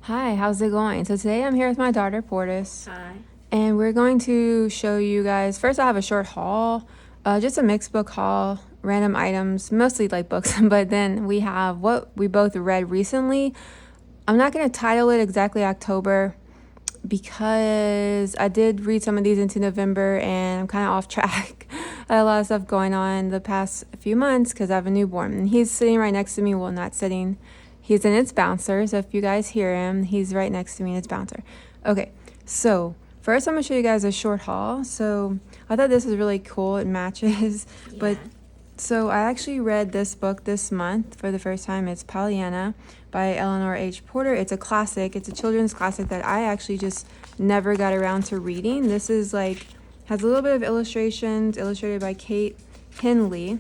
Hi, how's it going? So today I'm here with my daughter Portis, Hi. and we're going to show you guys. First, I have a short haul, just a mixed book haul, random items, mostly like books, but then we have what we both read recently. I'm not going to title it exactly October because I did read some of these into November and I'm kind of off track. I had a lot of stuff going on the past few months because I have a newborn, and he's sitting right next to me. Well, not sitting. He's in its bouncer, so if you guys hear him, he's right next to me in its bouncer. Okay, so first I'm going to show you guys a short haul. So I thought this was really cool. It matches. But so I actually read this book this month for the first time. It's Pollyanna by Eleanor H. Porter. It's a classic. It's a children's classic that I actually just never got around to reading. This is like, has a little bit of illustrations, illustrated by Kate Henley.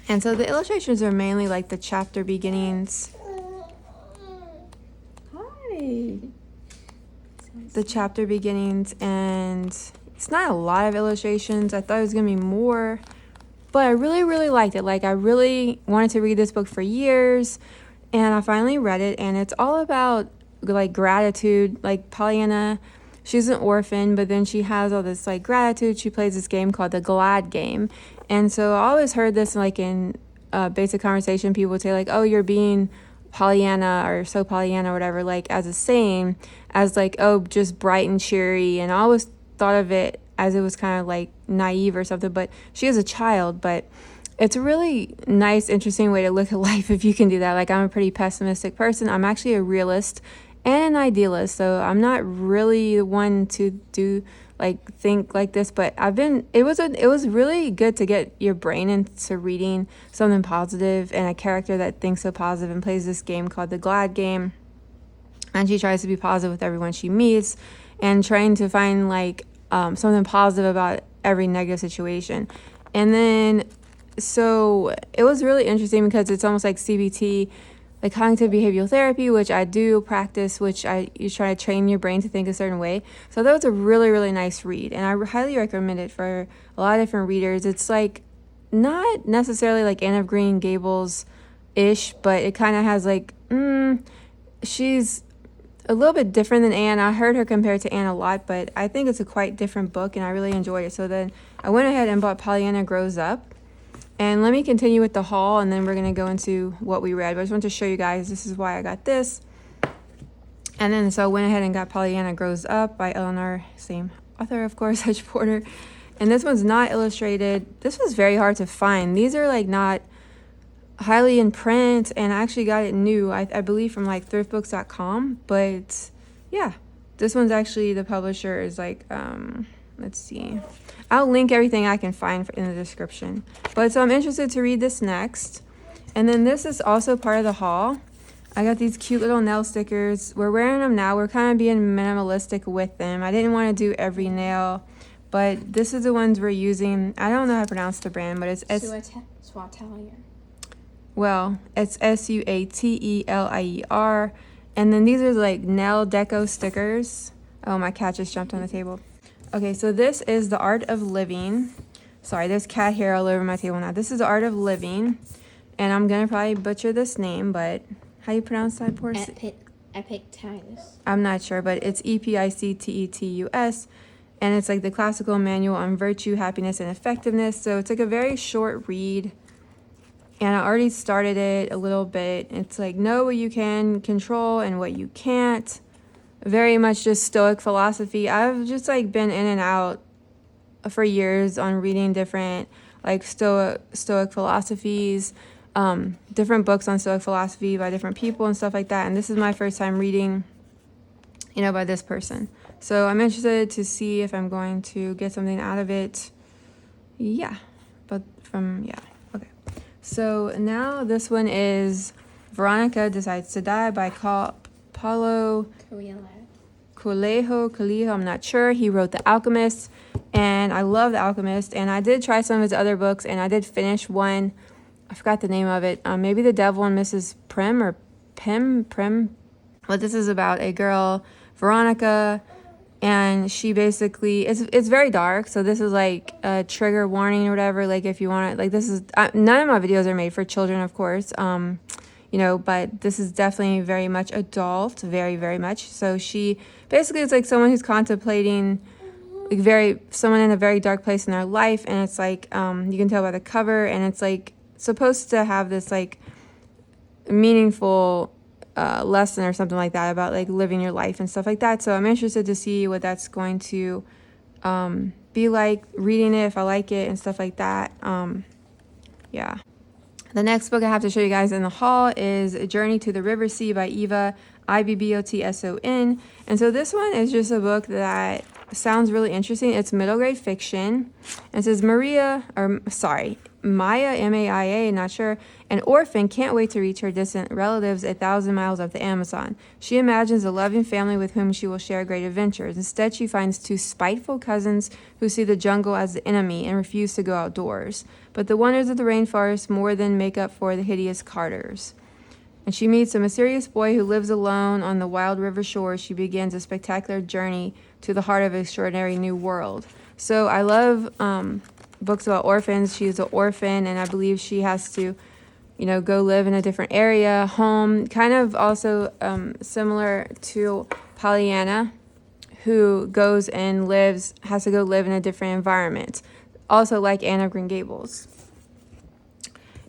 And so the illustrations are mainly like the chapter beginnings. Hi. The chapter beginnings, and it's not a lot of illustrations. I thought it was gonna be more, but I really liked it. Like, I really wanted to read this book for years, and I finally read it, and it's all about like gratitude. Like, Pollyanna, she's an orphan, but then she has all this like gratitude. She plays this game called the Glad game, and so I always heard this like in basic conversation. People would say like, "Oh, you're being Pollyanna," or "so Pollyanna," or whatever, like as a saying, as like, oh, just bright and cheery. And I always thought of it as it was kind of like naive or something. But she is a child, but it's a really nice, interesting way to look at life if you can do that. Like, I'm a pretty pessimistic person. I'm actually a realist and an idealist, so I'm not really the one to do like think like this, but it was really good to get your brain into reading something positive and a character that thinks so positive and plays this game called the Glad game, and she tries to be positive with everyone she meets and trying to find like something positive about every negative situation. And then so it was really interesting because it's almost like CBT, like cognitive behavioral therapy, which I do practice, you try to train your brain to think a certain way. So that was a really nice read, and I highly recommend it for a lot of different readers. It's like not necessarily like Anne of Green Gables ish, but it kind of has like she's a little bit different than Anne. I heard her compared to Anne a lot, but I think it's a quite different book, and I really enjoyed it. So then I went ahead and bought Pollyanna Grows Up. And let me continue with the haul, and then we're going to go into what we read. But I just want to show you guys, this is why I got this. And then so I went ahead and got Pollyanna Grows Up by Eleanor, same author, of course, H. Porter. And this one's not illustrated. This was very hard to find. These are like not highly in print, and I actually got it new, I believe, from like thriftbooks.com. But yeah, this one's actually, the publisher is like, let's see. I'll link everything I can find in the description. But so I'm interested to read this next. And then this is also part of the haul. I got these cute little nail stickers. We're wearing them now. We're kind of being minimalistic with them. I didn't want to do every nail, but this is the ones we're using. I don't know how to pronounce the brand, but it's Swatelier. Well, it's Suatelier. And then these are like nail deco stickers. Oh, my cat just jumped on the table. Okay, so this is The Art of Living. Sorry, there's cat hair all over my table now. This is The Art of Living, and I'm gonna probably butcher this name, but how you pronounce that, Portis? Epictetus. I'm not sure, but it's Epictetus, and it's like the classical manual on virtue, happiness, and effectiveness. So it's like a very short read, and I already started it a little bit. It's like, know what you can control and what you can't. Very much just Stoic philosophy. I've just like been in and out for years on reading different like Stoic philosophies, different books on Stoic philosophy by different people and stuff like that. And this is my first time reading, by this person. So I'm interested to see if I'm going to get something out of it. Yeah, okay. So now this one is Veronica Decides to Die by Paulo Coelho, I'm not sure. He wrote The Alchemist, and I love The Alchemist, and I did try some of his other books, and I did finish one. I forgot the name of it. Maybe The Devil and Mrs. Prim or Prim. But this is about a girl, Veronica, and she basically, it's very dark, so this is like a trigger warning or whatever. Like, if you want to, like, this is none of my videos are made for children, of course. but this is definitely very much adult, very, very much. So she basically is like someone who's contemplating like someone in a very dark place in their life, and it's like you can tell by the cover, and it's like supposed to have this like meaningful lesson or something like that about like living your life and stuff like that. So I'm interested to see what that's going to be like reading it, if I like it and stuff like that. Yeah. The next book I have to show you guys in the haul is A Journey to the River Sea by Eva Ibbotson. And so this one is just a book that sounds really interesting. It's middle grade fiction. And it says Maya, M-A-I-A, not sure, an orphan can't wait to reach her distant relatives 1,000 miles up the Amazon. She imagines a loving family with whom she will share great adventures. Instead, she finds two spiteful cousins who see the jungle as the enemy and refuse to go outdoors. But the wonders of the rainforest more than make up for the hideous Carters. And she meets a mysterious boy who lives alone on the wild river shore. She begins a spectacular journey to the heart of an extraordinary new world. So I love books about orphans. She's an orphan, and I believe she has to, go live in a different area, home, kind of also similar to Pollyanna, who goes and has to go live in a different environment. Also like Anne of Green Gables.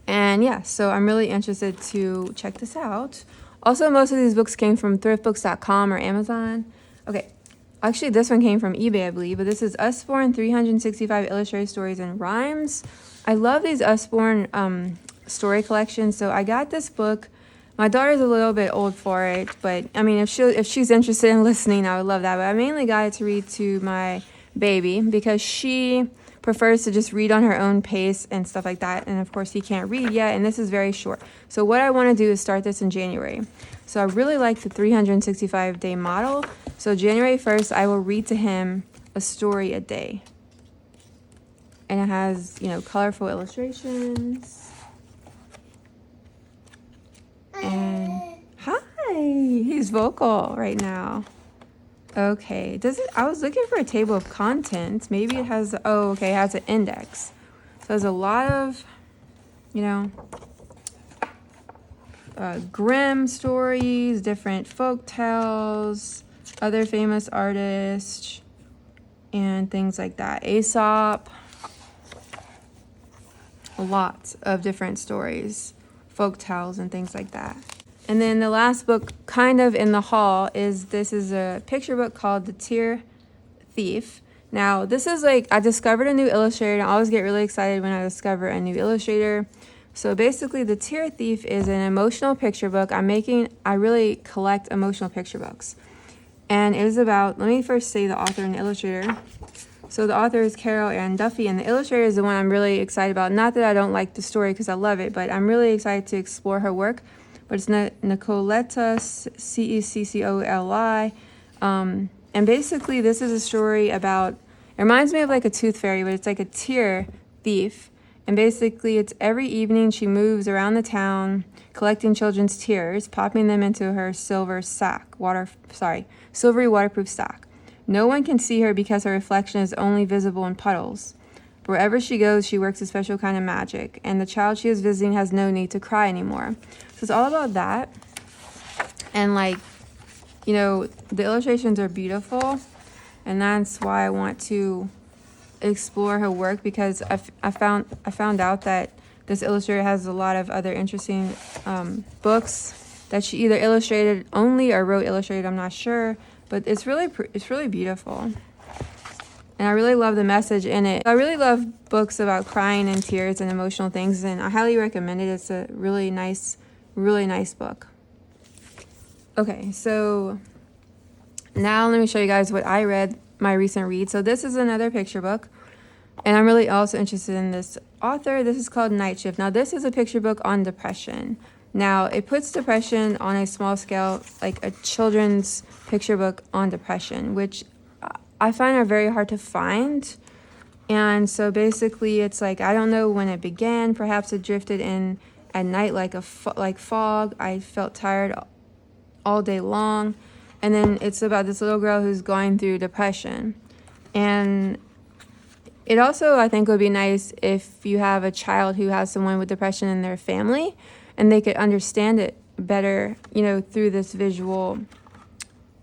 And yeah, so I'm really interested to check this out. Also, most of these books came from thriftbooks.com or Amazon. Okay, actually this one came from eBay, I believe, but this is Usborne 365 Illustrated Stories and Rhymes. I love these Usborne story collections, so I got this book. My daughter's a little bit old for it, but I mean, if she's interested in listening, I would love that. But I mainly got it to read to my baby because she prefers to just read on her own pace and stuff like that. And of course, he can't read yet, and this is very short. So what I want to do is start this in January. So I really like the 365-day model. So January 1st, I will read to him a story a day. And it has, colorful illustrations. And hi, he's vocal right now. Okay, I was looking for a table of contents. Maybe it has, it has an index. So there's a lot of, Grimm stories, different folk tales, other famous artists, and things like that. Aesop, lots of different stories, folk tales, and things like that. And then the last book kind of in the haul is a picture book called The Tear Thief. Now, this is I discovered a new illustrator, and I always get really excited when I discover a new illustrator. So basically, The Tear Thief is an emotional picture book. I really collect emotional picture books. And it is about, let me first say the author and the illustrator. So the author is Carol Ann Duffy, and the illustrator is the one I'm really excited about. Not that I don't like the story because I love it, but I'm really excited to explore her work. But it's Nicoletta, Ceccoli. And basically, this is a story about, it reminds me of like a tooth fairy, but it's like a tear thief. And basically, it's every evening she moves around the town, collecting children's tears, popping them into her silvery waterproof sack. No one can see her because her reflection is only visible in puddles. But wherever she goes, she works a special kind of magic, and the child she is visiting has no need to cry anymore. So it's all about that. And the illustrations are beautiful, and that's why I want to explore her work, because I found out that this illustrator has a lot of other interesting books that she either illustrated only or wrote illustrated, I'm not sure, but it's really beautiful. And I really love the message in it. I really love books about crying and tears and emotional things, and I highly recommend it. It's a really nice book. Okay, so now let me show you guys what I read, my recent read. So this is another picture book, and I'm really also interested in this author. This is called Night Shift. Now this is a picture book on depression. Now it puts depression on a small scale, like a children's picture book on depression, which I find are very hard to find. And so basically it's I don't know when it began. Perhaps it drifted in at night like fog. I felt tired all day long. And then it's about this little girl who's going through depression. And it also, I think, would be nice if you have a child who has someone with depression in their family. and they could understand it better, you know, through this visual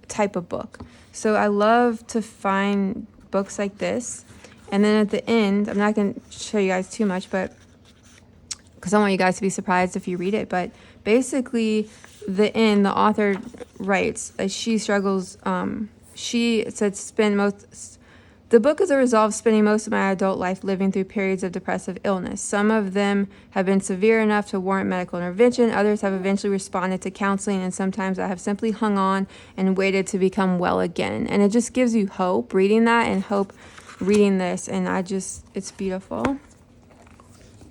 type of book. So I love to find books like this. And then at the end, I'm not going to show you guys too much, but because I want you guys to be surprised if you read it. But basically, the author writes that she struggles. She said, the book is a result of spending most of my adult life living through periods of depressive illness. Some of them have been severe enough to warrant medical intervention. Others have eventually responded to counseling, and sometimes I have simply hung on and waited to become well again. And it just gives you hope reading that, and hope reading this, and it's beautiful.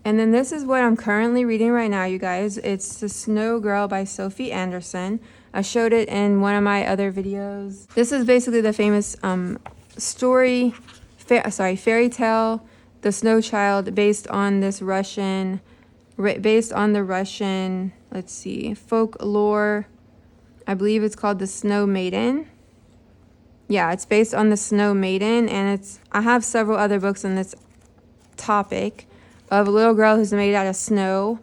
And then this is what I'm currently reading right now, you guys. It's The Snow Girl by Sophie Anderson. I showed it in one of my other videos. This is basically the famous fairy tale, The Snow Child, based on the Russian, let's see, folklore. I believe it's called The Snow Maiden. Yeah, it's based on The Snow Maiden, and I have several other books on this topic of a little girl who's made out of snow.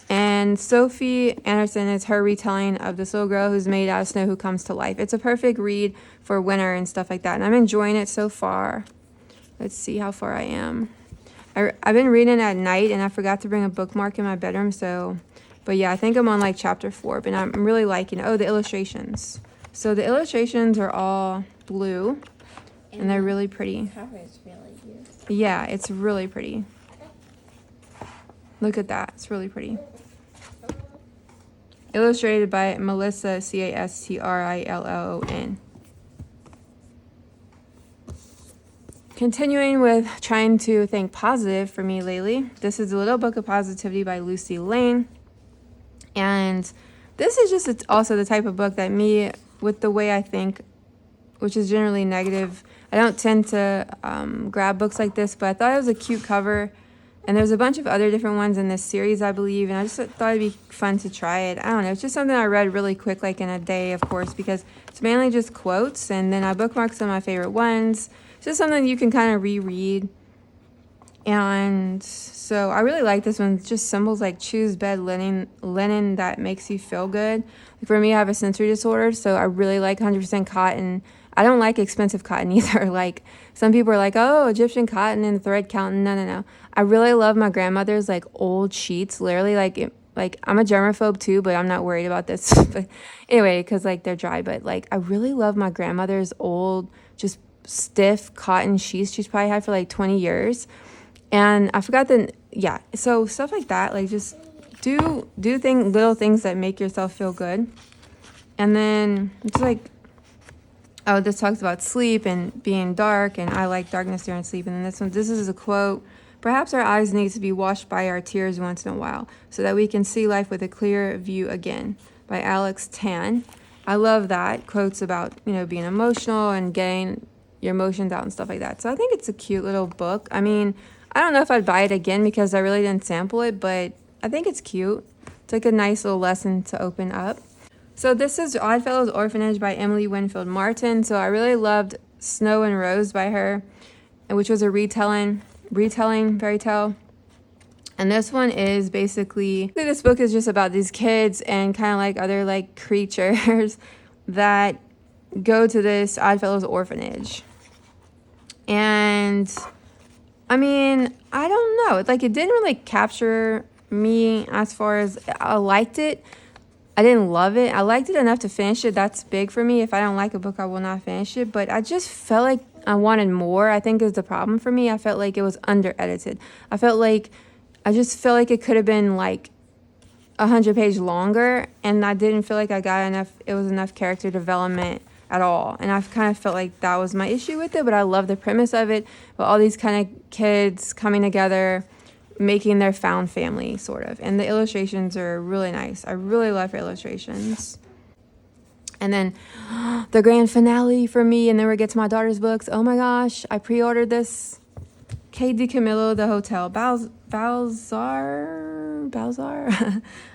And Sophie Anderson is her retelling of this little girl who's made out of snow who comes to life. It's a perfect read for winter and stuff like that. And I'm enjoying it so far. Let's see how far I am. I've been reading at night, and I forgot to bring a bookmark in my bedroom. But yeah, I think I'm on like chapter 4. But I'm really liking it. Oh, the illustrations. So the illustrations are all blue, and they're really pretty. The cover is really beautiful. Yeah, it's really pretty. Look at that. It's really pretty. Illustrated by Melissa Castrilon. Continuing with trying to think positive for me lately, this is The Little Book of Positivity by Lucy Lane. And this is just also the type of book that me, with the way I think, which is generally negative, I don't tend to grab books like this, but I thought it was a cute cover. And there's a bunch of other different ones in this series, I believe, and I just thought it'd be fun to try it. I don't know, it's just something I read really quick, like in a day, of course, because it's mainly just quotes, and then I bookmarked some of my favorite ones. It's just something you can kind of reread. And so I really like this one. It's just symbols like choose bed linen that makes you feel good. For me, I have a sensory disorder, so I really like 100% cotton. I don't like expensive cotton either. Like some people are like, oh, Egyptian cotton and thread counting. No. I really love my grandmother's like old sheets. Literally, like I'm a germaphobe too, but I'm not worried about this. But anyway, because like they're dry. But like I really love my grandmother's old, just stiff cotton sheets she's probably had for like 20 years. And I forgot so stuff like that, like just do little things that make yourself feel good. And then it's like, oh, this talks about sleep and being dark, and I like darkness during sleep. And then this is a quote: perhaps our eyes need to be washed by our tears once in a while so that we can see life with a clear view again, by Alex Tan. I love that. Quotes about, being emotional and getting your emotions out and stuff like that. So I think it's a cute little book. I mean, I don't know if I'd buy it again because I really didn't sample it, but I think it's cute. It's like a nice little lesson to open up. So this is Oddfellows Orphanage by Emily Winfield Martin. So I really loved Snow and Rose by her, which was a retelling fairy tale. And this one is basically, this book is just about these kids and kind of like other like creatures that go to this Oddfellows orphanage. And I mean, I don't know. Like, it didn't really capture me as far as I liked it. I didn't love it. I liked it enough to finish it. That's big for me. If I don't like a book, I will not finish it. But I just felt like I wanted more, I think is the problem for me. I felt like it was under-edited. I just felt like it could have been like 100-page longer. And I didn't feel like I got enough character development at all. And I kind of felt like that was my issue with it, but I love the premise of it. But all these kind of kids coming together, making their found family, sort of. And the illustrations are really nice. I really love her illustrations. And then the grand finale for me, and then we get to my daughter's books. Oh my gosh, I pre-ordered this. K. Dicamillo, The Hotel Balzar,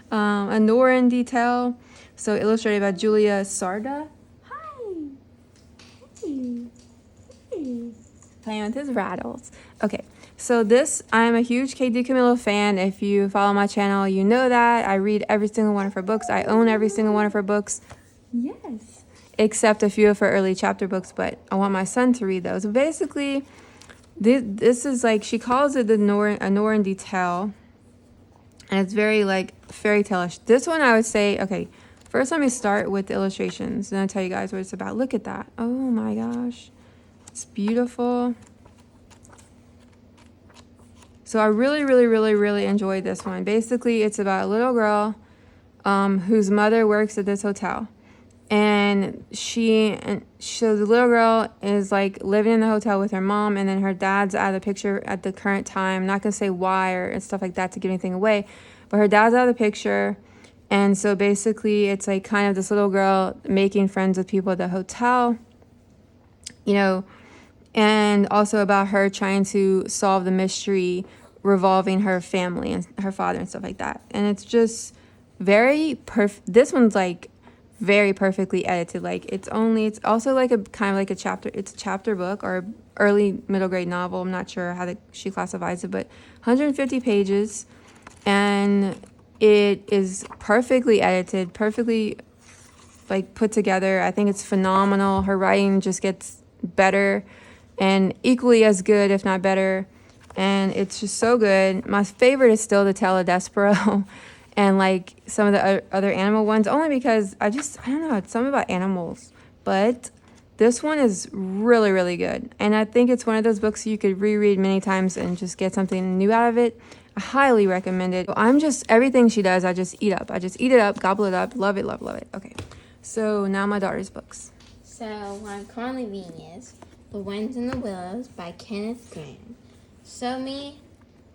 a Norin detail. So illustrated by Julia Sarda. Playing with his rattles. Okay, So I'm a huge Dicamillo fan. If you follow my channel, you know that. I read every single one of her books. I own every single one of her books. Yes. Except a few of her early chapter books, but I want my son to read those. So basically, this is like, she calls it a Normandy tale. And it's very like fairy tale-ish. This one I would say, okay, first let me start with the illustrations. Then I'll tell you guys what it's about. Look at that. Oh my gosh. It's beautiful. So I really enjoyed this one. Basically, it's about a little girl whose mother works at this hotel. And so the little girl is like living in the hotel with her mom, and then her dad's out of the picture at the current time. I'm not gonna say why or stuff like that to give anything away, but her dad's out of the picture. And so basically it's like kind of this little girl making friends with people at the hotel, and also about her trying to solve the mystery revolving her family and her father and stuff like that. And it's just very perfect. This one's like very perfectly edited. Like it's also like a kind of like a chapter. It's a chapter book or early middle grade novel. I'm not sure how she classifies it, but 150 pages, and it is perfectly edited, perfectly like put together. I think it's phenomenal. Her writing just gets better and equally as good, if not better. And it's just so good. My favorite is still the Tale of Despero and like some of the other animal ones, only because I don't know, it's something about animals. But this one is really good. And I think it's one of those books you could reread many times and just get something new out of it. I highly recommend it. Everything she does, I just eat up. I just eat it up, gobble it up, love it. Okay. So now my daughter's books. So what I'm currently reading is The Winds and the Willows by Kenneth Grahame. So me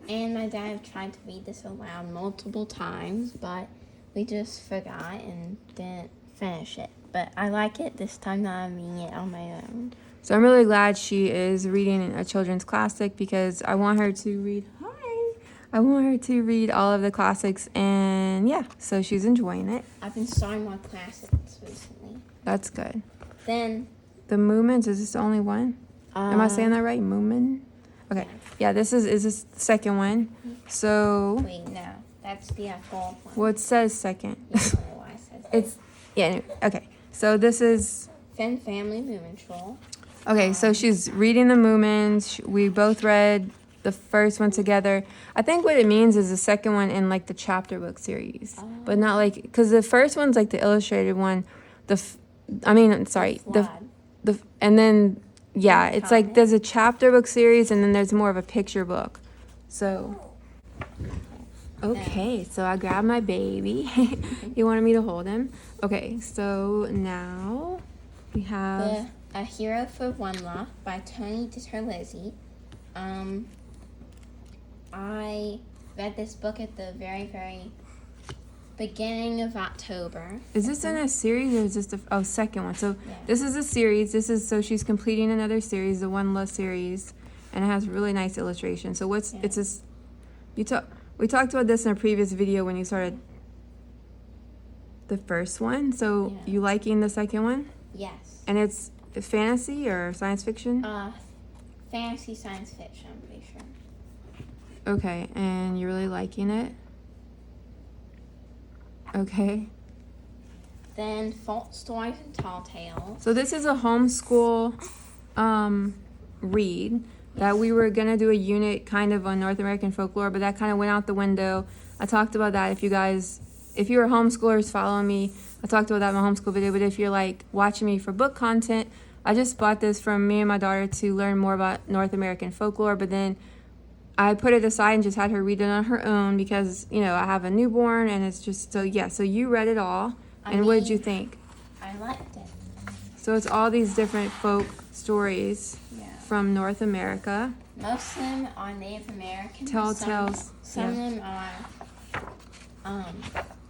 and my dad have tried to read this aloud multiple times, but we just forgot and didn't finish it. But I like it this time that I'm reading it on my own. So I'm really glad she is reading a children's classic, because I want her to read all of the classics, and yeah, so she's enjoying it. I've been starting more classics recently. That's good. Then the Moomins, is this the only one? Am I saying that right? Moomin? Okay. Yeah, this is this the second one. So wait, no. That's the fourth one. Well, it says second. You don't know why it says that. It's anyway, okay. So this is Finn Family Moomin Troll. Okay, so she's reading the Moomins. We both read the first one together. I think what it means is the second one in like the chapter book series, but not like, because the first one's like the illustrated one. And then yeah, it's like there's a chapter book series, and then there's more of a picture book. So okay, so I grabbed my baby. You wanted me to hold him. Okay, so now we have A Hero for One Law by Tony DiTerlizzi. I read this book at the very beginning of October. Is this in a series, or is this the second one? So yeah. This is a series. So she's completing another series, the One Law series, and it has really nice illustrations. So we talked about this in a previous video when you started the first one. So you liking the second one? Yes. And it's fantasy or science fiction? Fantasy science fiction, I'm pretty sure. Okay, and you're really liking it? Okay. Then Folk Stories and Tall Tales. So this is a homeschool read that we were going to do a unit kind of on North American folklore, but that kind of went out the window. I talked about that. If you were homeschoolers following me, I talked about that in my homeschool video. But if you're like watching me for book content, I just bought this from me and my daughter to learn more about North American folklore, but then I put it aside and just had her read it on her own because, I have a newborn, and it's just so you read it all. What did you think? I liked it. So it's all these different folk stories from North America. Most of them are Native American. Tales. Some of them are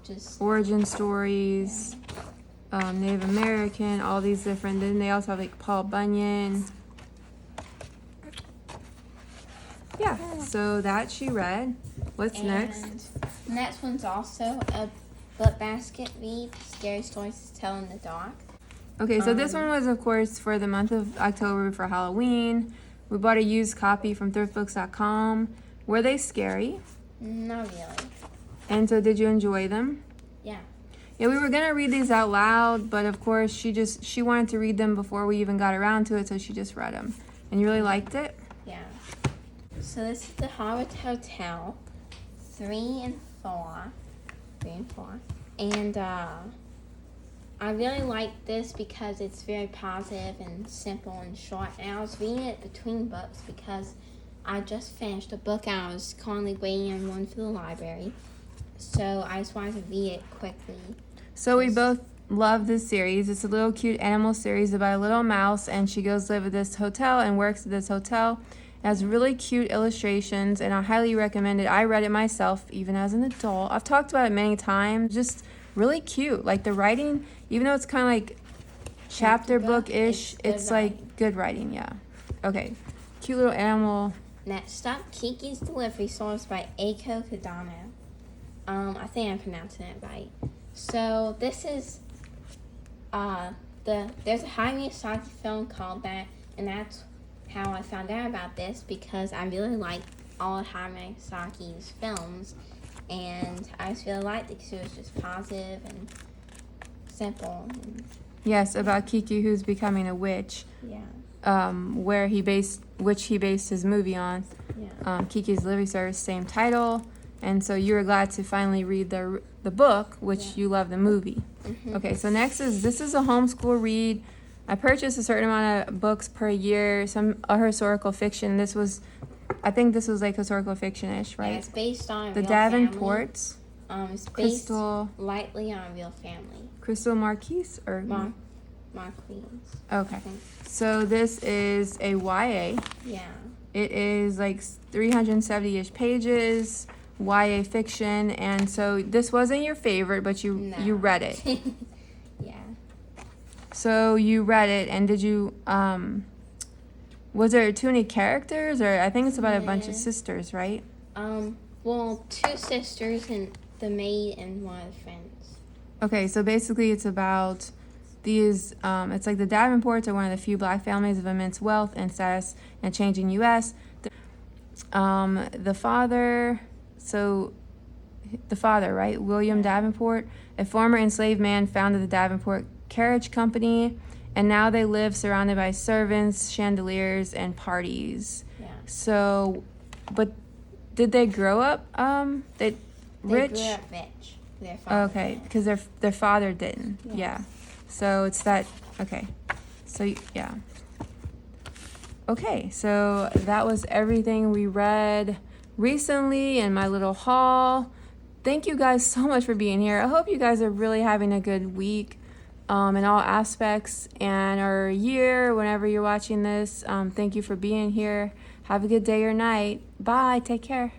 just origin stories, Native American, all these different. Then they also have like Paul Bunyan. Yeah, so that she read. What's next? The next one's also a book basket read, Scary Stories to Tell in the Dark. Okay, so this one was, of course, for the month of October for Halloween. We bought a used copy from thriftbooks.com. Were they scary? Not really. And so did you enjoy them? Yeah. Yeah, we were gonna read these out loud, but of course she wanted to read them before we even got around to it, so she just read them. And you really liked it? Yeah. So this is the Harvard Hotel, 3 and 4. 3 and 4. And I really like this because it's very positive and simple and short. And I was reading it between books because I just finished a book and I was currently waiting on one for the library. So I just wanted to read it quickly. So we both love this series. It's a little cute animal series about a little mouse, and she goes to live at this hotel and works at this hotel. It has really cute illustrations, and I highly recommend it. I read it myself, even as an adult. I've talked about it many times. Just really cute. Like the writing, even though it's kind of like chapter book-ish, it's like good writing, yeah. Okay, cute little animal. Next up, Kiki's Delivery Service by Aiko Kodano. I think I'm pronouncing it right. So this is there's a Hayao Miyazaki film called that, and that's how I found out about this because I really like all of Hayao Miyazaki's films, and I just really liked it because it was just positive and simple. Yes, about Kiki who's becoming a witch. Yeah. Which he based his movie on. Yeah. Kiki's Delivery Service, same title. And so you were glad to finally read the book, which you love the movie. Mm-hmm. Okay, so this is a homeschool read. I purchased a certain amount of books per year, some historical fiction. I think this was like historical fiction-ish, right? Yeah, it's based on a The real Davenports. family. It's based Crystal lightly on a real family. Crystal Marquise or Marquise. Okay. I think. So this is a YA. Yeah. It is like 370-ish pages, YA fiction, and so this wasn't your favorite, but you read it. Yeah. So you read it, and did you was there too many characters, or I think it's about a bunch of sisters, right? Well, 2 sisters and the maid and one of the friends. Okay, so basically it's about these, it's like the Davenports are one of the few black families of immense wealth and status in a changing U.S. The father, right, William Davenport, a former enslaved man, founded the Davenport Carriage Company, and now they live surrounded by servants, chandeliers, and parties. Yeah. So, but did they grow up They rich? grew up rich. Their father Okay, did. because their father didn't. Yeah. Yeah. So it's that. Okay. So yeah. Okay, so that was everything we read recently in my little haul. Thank you guys so much for being here. I hope you guys are really having a good week in all aspects and or year whenever you're watching this. Thank you for being here. Have a good day or night. Bye. Take care.